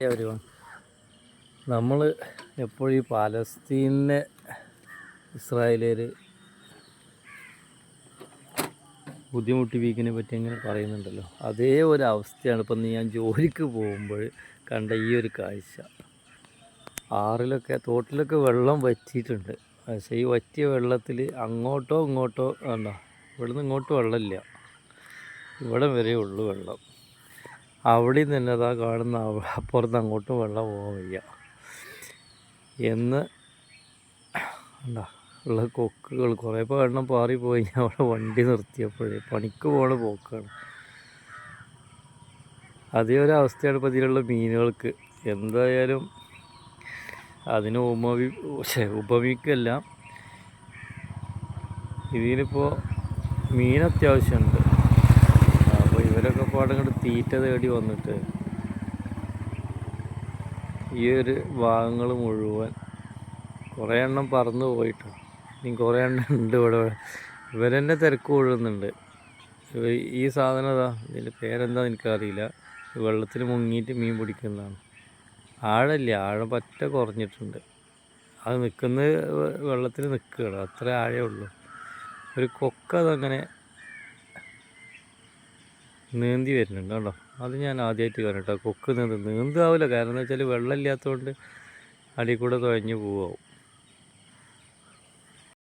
everyone. നമ്മൾ എപ്പോഴും ഈ പാലസ്തീനെ ഇസ്രായേലിൽ ബുദ്ധിമുട്ടിപ്പിക്കുന്നതിനെ പറ്റി എങ്ങനെ പറയുന്നുണ്ടല്ലോ, അതേ ഒരു അവസ്ഥയാണ് ഇപ്പം ഞാൻ ജോലിക്ക് പോകുമ്പോൾ കണ്ട ഈ ഒരു കാഴ്ച. തോട്ടിലൊക്കെ വെള്ളം വറ്റിയിട്ടുണ്ട്. പക്ഷേ ഈ വറ്റിയ വെള്ളത്തിൽ അങ്ങോട്ടോ ഇങ്ങോട്ടോ ഇവിടുന്ന് ഇങ്ങോട്ട് വെള്ളമില്ല, ഇവിടെ വരെ ഉള്ളു വെള്ളം. അവിടെയും തന്നെ അതാ കാണുന്ന അപ്പുറത്ത് അങ്ങോട്ടും വെള്ളം പോകാൻ വയ്യ എന്ന് ഉള്ള കൊക്കുകൾ കുറേ എണ്ണം പാറിപ്പോയി. അവിടെ വണ്ടി നിർത്തിയപ്പോഴേ പണിക്ക് പോണ പോക്കാണ്. അതേ ഒരു അവസ്ഥയാണ് ഇപ്പോൾ ഇതിലുള്ള മീനുകൾക്ക്. എന്തായാലും അതിന് ഉപമിക്കല്ല. ഇതിനിപ്പോൾ മീൻ അത്യാവശ്യമുണ്ട്. അപ്പോൾ ഇവരൊക്കെ പാടങ്ങോട്ട് തീറ്റ തേടി വന്നിട്ട് ഈ ഒരു ഭാഗങ്ങൾ മുഴുവൻ കുറേ എണ്ണം പറന്ന് പോയിട്ടോ. ഇനി കുറേ എണ്ണം ഉണ്ട് ഇവിടെ. ഇവരെന്നെ തിരക്ക് കൊള്ളുന്നുണ്ട്. ഈ സാധനം ഇതിൻ്റെ പേരെന്താണെന്ന് എനിക്കറിയില്ല. വെള്ളത്തിൽ മുങ്ങിയിട്ട് മീൻ പിടിക്കുന്നതാണ്. ആഴമില്ല, ആഴം പറ്റ കുറഞ്ഞിട്ടുണ്ട്. അത് വെള്ളത്തിൽ നിൽക്കുകയാണ്, അത്ര ആഴമേ ഉള്ളൂ. ഒരു കൊക്ക അതങ്ങനെ നീന്തി വരുന്നുണ്ട് കേട്ടോ. അത് ഞാൻ ആദ്യമായിട്ട് കാണും കേട്ടോ. കൊക്ക് നീന്താവില്ല, കാരണം എന്താ വെച്ചാൽ വെള്ളം ഇല്ലാത്തതുകൊണ്ട് അടിയിൽ കൂടെ തുഴഞ്ഞു പോവാവും.